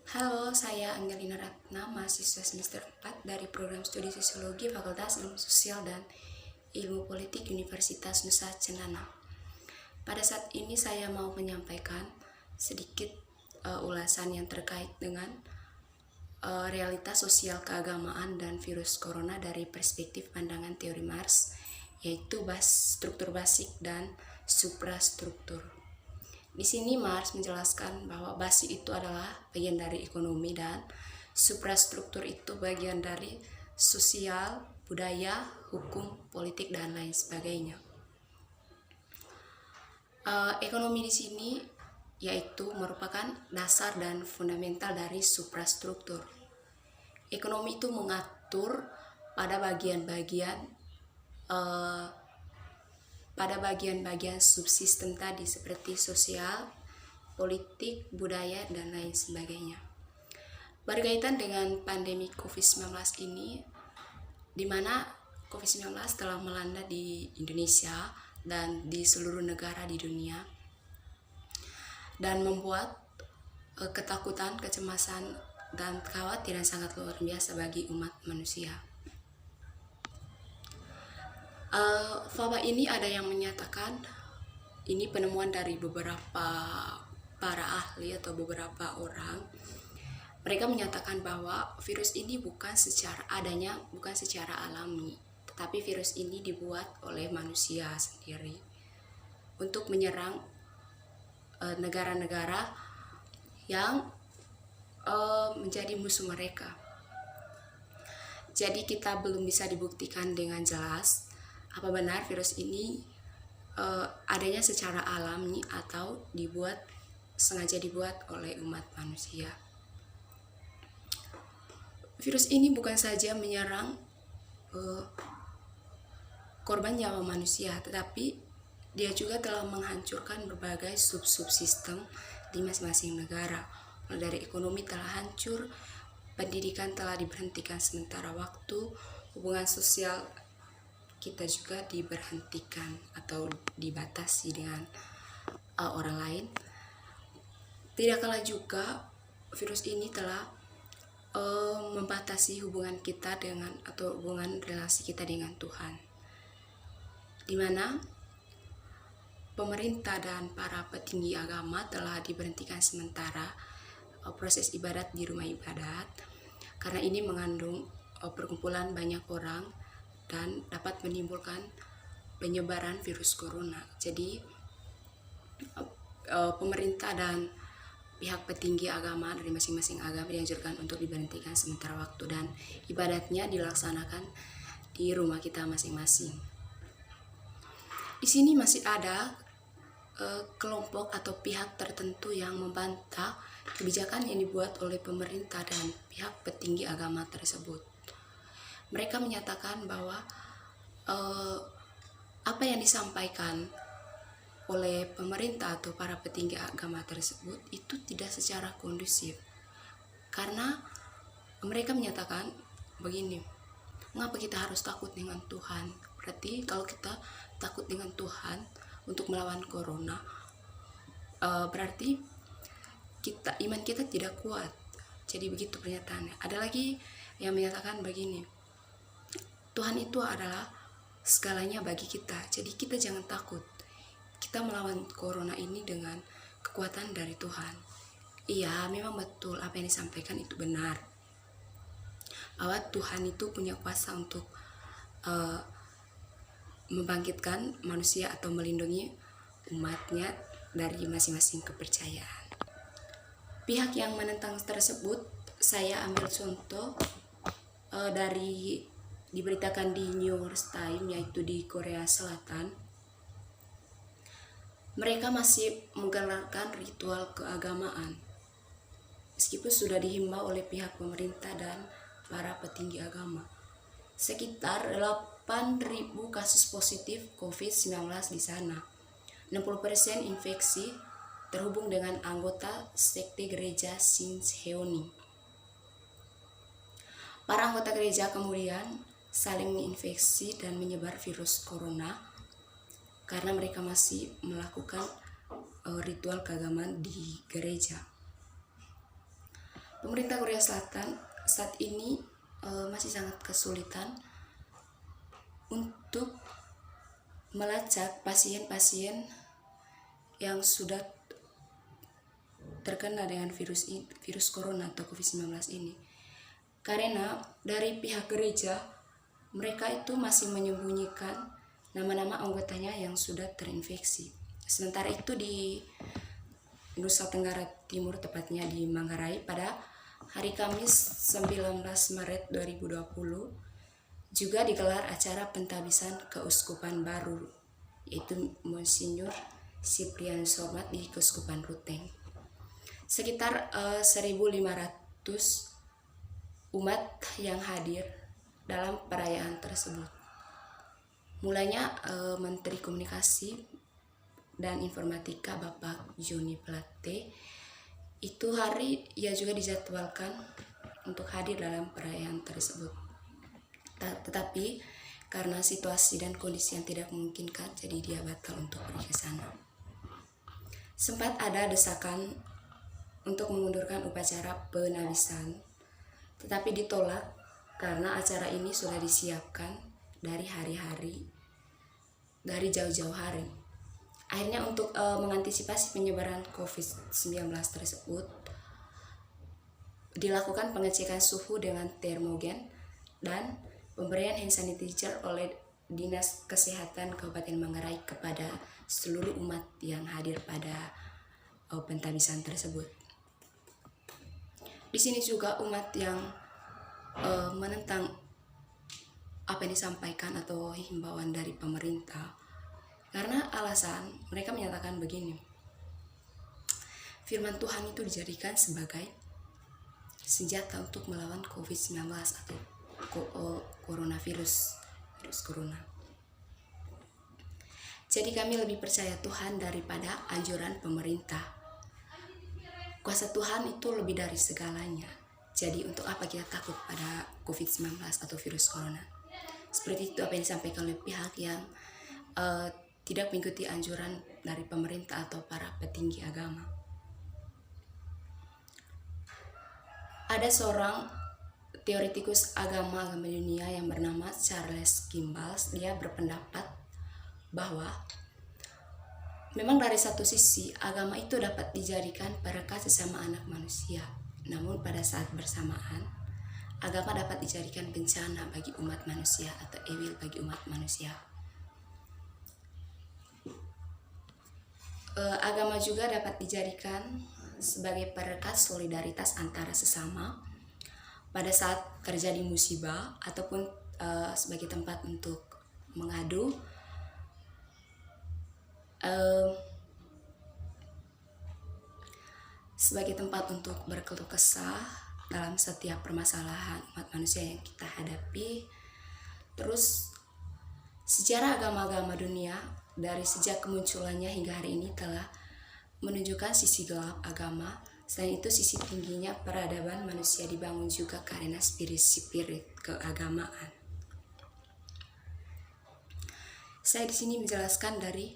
Halo, saya Angelina Ratna, mahasiswa semester 4 dari program studi Sosiologi Fakultas Ilmu Sosial dan Ilmu Politik Universitas Nusa Cendana. Pada saat ini saya mau menyampaikan sedikit ulasan yang terkait dengan realitas sosial keagamaan dan virus corona dari perspektif pandangan teori Marx, yaitu struktur basic dan suprastruktur. Di sini Marx menjelaskan bahwa basi itu adalah bagian dari ekonomi dan suprastruktur itu bagian dari sosial, budaya, hukum, politik, dan lain sebagainya. Ekonomi di sini yaitu merupakan dasar dan fundamental dari suprastruktur. Ekonomi itu mengatur pada bagian-bagian subsistem tadi seperti sosial, politik, budaya, dan lain sebagainya. Berkaitan dengan pandemi COVID-19 ini, di mana COVID-19 telah melanda di Indonesia dan di seluruh negara di dunia dan membuat ketakutan, kecemasan, dan kekhawatiran sangat luar biasa bagi umat manusia. Wabah ini ada yang menyatakan ini penemuan dari beberapa para ahli atau beberapa orang. Mereka menyatakan bahwa virus ini bukan secara alami, tetapi virus ini dibuat oleh manusia sendiri untuk menyerang negara-negara yang menjadi musuh mereka. Jadi kita belum bisa dibuktikan dengan jelas apa benar virus ini adanya secara alami atau sengaja dibuat oleh umat manusia. Virus ini bukan saja menyerang korban nyawa manusia, tetapi dia juga telah menghancurkan berbagai subsistem di masing-masing negara. Mulai dari ekonomi telah hancur, pendidikan telah diberhentikan sementara waktu, hubungan sosial kita juga diberhentikan atau dibatasi dengan orang lain. Tidak kalah juga virus ini telah membatasi hubungan kita atau hubungan relasi kita dengan Tuhan, di mana pemerintah dan para petinggi agama telah diberhentikan sementara proses ibadat di rumah ibadat karena ini mengandung perkumpulan banyak orang dan dapat menimbulkan penyebaran virus corona. Jadi pemerintah dan pihak petinggi agama dari masing-masing agama dianjurkan untuk diberhentikan sementara waktu dan ibadatnya dilaksanakan di rumah kita masing-masing. Di sini masih ada kelompok atau pihak tertentu yang membantah kebijakan yang dibuat oleh pemerintah dan pihak petinggi agama tersebut. Mereka menyatakan bahwa apa yang disampaikan oleh pemerintah atau para petinggi agama tersebut itu tidak secara kondusif, karena mereka menyatakan begini, mengapa kita harus takut dengan Tuhan? Berarti kalau kita takut dengan Tuhan untuk melawan corona, berarti iman kita tidak kuat. Jadi begitu pernyataannya. Ada lagi yang menyatakan begini, Tuhan itu adalah segalanya bagi kita, jadi kita jangan takut. Kita melawan corona ini dengan kekuatan dari Tuhan. Iya, memang betul apa yang disampaikan itu benar, bahwa Tuhan itu punya kuasa untuk membangkitkan manusia atau melindungi umatnya dari masing-masing kepercayaan. Pihak yang menentang tersebut saya ambil contoh dari diberitakan di New York Times, yaitu di Korea Selatan. Mereka masih menggelarkan ritual keagamaan meskipun sudah dihimbau oleh pihak pemerintah dan para petinggi agama. Sekitar 8.000 kasus positif COVID-19 di sana. 60% infeksi terhubung dengan anggota sekte gereja Shincheonji. Para anggota gereja kemudian saling menginfeksi dan menyebar virus corona karena mereka masih melakukan ritual keagamaan di gereja. Pemerintah Korea Selatan saat ini masih sangat kesulitan untuk melacak pasien-pasien yang sudah terkena dengan virus corona atau COVID-19 ini. Karena dari pihak gereja, mereka itu masih menyembunyikan nama-nama anggotanya yang sudah terinfeksi. Sementara itu di Nusa Tenggara Timur, tepatnya di Manggarai, pada hari Kamis 19 Maret 2020 juga digelar acara pentabisan keuskupan baru, yaitu Monsinyur Cyprian Somat di Keuskupan Ruteng. Sekitar 1.500 umat yang hadir dalam perayaan tersebut. Mulanya Menteri Komunikasi dan Informatika Bapak Joni Plate, itu hari ia juga dijadwalkan untuk hadir dalam perayaan tersebut. Tetapi karena situasi dan kondisi yang tidak memungkinkan, jadi dia batal untuk pergi ke sana. Sempat ada desakan untuk mengundurkan upacara penabisan, tetapi ditolak karena acara ini sudah disiapkan dari jauh-jauh hari. Akhirnya untuk mengantisipasi penyebaran COVID-19 tersebut, dilakukan pengecekan suhu dengan termogen dan pemberian hand sanitizer oleh Dinas Kesehatan Kabupaten Manggarai kepada seluruh umat yang hadir pada pentabisan tersebut. Di sini juga umat yang menentang apa yang disampaikan atau himbauan dari pemerintah, karena alasan mereka menyatakan begini: firman Tuhan itu dijadikan sebagai senjata untuk melawan COVID-19 atau coronavirus, virus corona. Jadi kami lebih percaya Tuhan daripada anjuran pemerintah. Kuasa Tuhan itu lebih dari segalanya. Jadi untuk apa kita takut pada COVID-19 atau virus corona? Seperti itu apa yang disampaikan oleh pihak yang tidak mengikuti anjuran dari pemerintah atau para petinggi agama. Ada seorang teoretikus agama dunia yang bernama Charles Kimball. Dia berpendapat bahwa memang dari satu sisi agama itu dapat dijadikan perekat sesama anak manusia, namun pada saat bersamaan agama dapat dijadikan bencana bagi umat manusia atau evil bagi umat manusia. Agama juga dapat dijadikan sebagai perekat solidaritas antara sesama pada saat terjadi musibah, ataupun sebagai tempat untuk mengadu, sebagai tempat untuk berkeluh kesah dalam setiap permasalahan umat manusia yang kita hadapi. Terus sejarah agama-agama dunia dari sejak kemunculannya hingga hari ini telah menunjukkan sisi gelap agama. Selain itu, sisi tingginya peradaban manusia dibangun juga karena spirit keagamaan. Saya di sini menjelaskan dari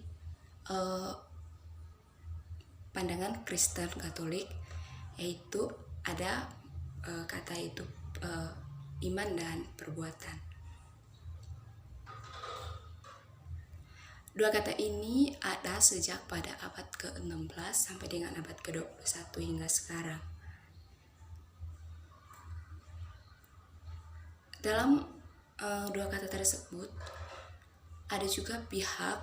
pandangan Kristen Katolik, yaitu ada kata itu iman dan perbuatan. Dua kata ini ada sejak pada abad ke-16 sampai dengan abad ke-21 hingga sekarang. Dalam dua kata tersebut ada juga pihak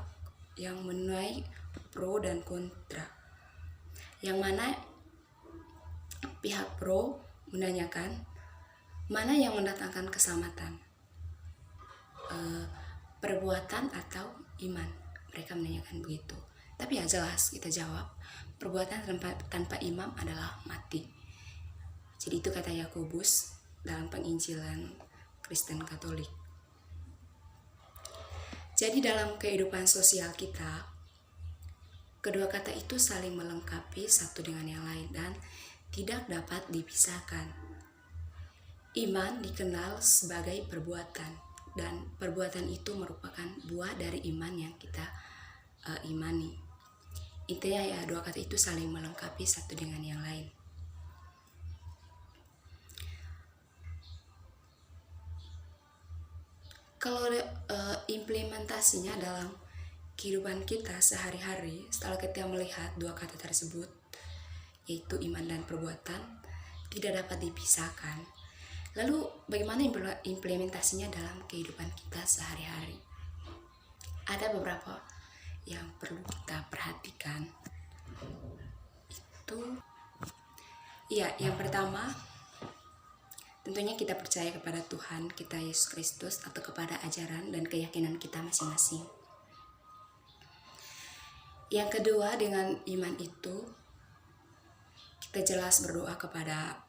yang menuai pro dan kontra, yang mana pihak pro menanyakan mana yang mendatangkan keselamatan, perbuatan atau iman. Mereka menanyakan begitu. Tapi ya jelas kita jawab, perbuatan tanpa imam adalah mati. Jadi itu kata Yakobus dalam penginjilan Kristen Katolik. Jadi dalam kehidupan sosial kita, kedua kata itu saling melengkapi satu dengan yang lain dan tidak dapat dipisahkan. Iman dikenal sebagai perbuatan, dan perbuatan itu merupakan buah dari iman yang kita imani. Intinya ya, dua kata itu saling melengkapi satu dengan yang lain. Kalau implementasinya dalam kehidupan kita sehari-hari, setelah kita melihat dua kata tersebut, yaitu iman dan perbuatan, tidak dapat dipisahkan. Lalu bagaimana implementasinya dalam kehidupan kita sehari-hari? Ada beberapa yang perlu kita perhatikan. Yang pertama, tentunya kita percaya kepada Tuhan kita Yesus Kristus atau kepada ajaran dan keyakinan kita masing-masing. Yang kedua, dengan iman itu kita jelas berdoa kepada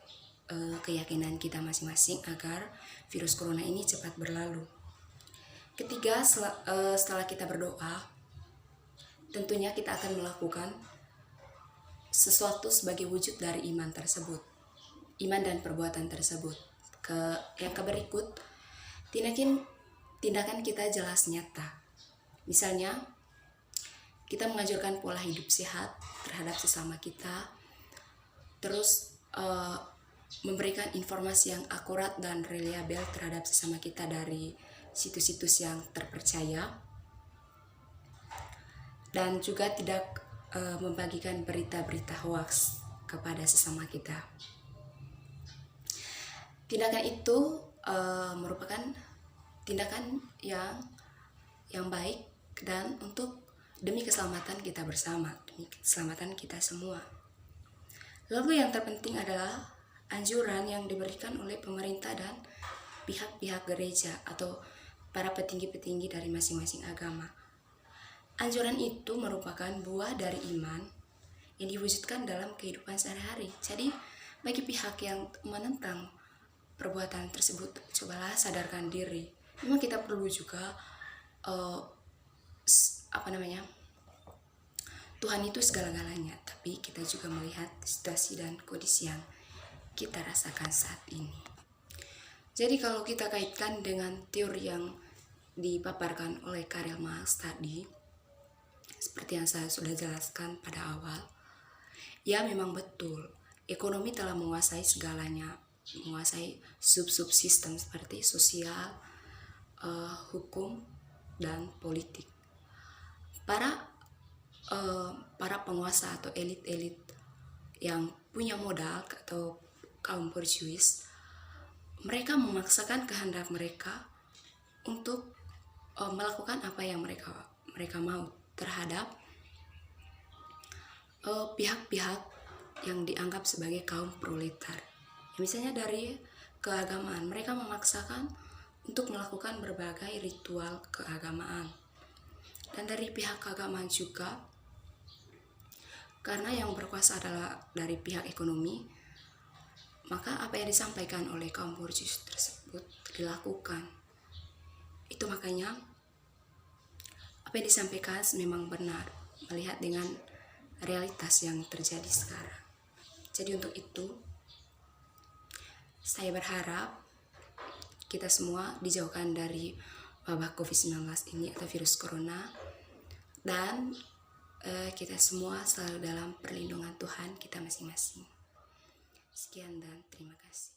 keyakinan kita masing-masing agar virus corona ini cepat berlalu. Ketiga, setelah kita berdoa, tentunya kita akan melakukan sesuatu sebagai wujud dari iman tersebut, iman dan perbuatan tersebut. Yang berikut, tindakan kita jelas nyata. Misalnya, kita mengajarkan pola hidup sehat terhadap sesama kita, terus memberikan informasi yang akurat dan reliabel terhadap sesama kita dari situs-situs yang terpercaya, dan juga tidak membagikan berita-berita hoaks kepada sesama kita. Tindakan itu merupakan tindakan yang baik dan demi keselamatan kita bersama, demi keselamatan kita semua. Lalu yang terpenting adalah anjuran yang diberikan oleh pemerintah dan pihak-pihak gereja atau para petinggi-petinggi dari masing-masing agama. Anjuran itu merupakan buah dari iman yang diwujudkan dalam kehidupan sehari-hari. Jadi bagi pihak yang menentang perbuatan tersebut, cobalah sadarkan diri. Memang kita perlu juga Tuhan itu segala-galanya, tapi kita juga melihat situasi dan kondisi yang kita rasakan saat ini. Jadi kalau kita kaitkan dengan teori yang dipaparkan oleh Karl Marx tadi, seperti yang saya sudah jelaskan pada awal, ya memang betul, ekonomi telah menguasai segalanya, menguasai sub-sub sistem seperti sosial, hukum, dan politik. Para penguasa atau elit-elit yang punya modal atau kaum borjuis, mereka memaksakan kehendak mereka untuk melakukan apa yang mereka mau terhadap pihak-pihak yang dianggap sebagai kaum proletar. Misalnya dari keagamaan, mereka memaksakan untuk melakukan berbagai ritual keagamaan. Dan dari pihak keagamaan juga, karena yang berkuasa adalah dari pihak ekonomi, maka apa yang disampaikan oleh kaum borjuis tersebut dilakukan. Itu makanya apa yang disampaikan memang benar, melihat dengan realitas yang terjadi sekarang. Jadi untuk itu, saya berharap kita semua dijauhkan dari wabah COVID-19 ini atau virus corona, dan kita semua selalu dalam perlindungan Tuhan kita masing-masing. Sekian dan terima kasih.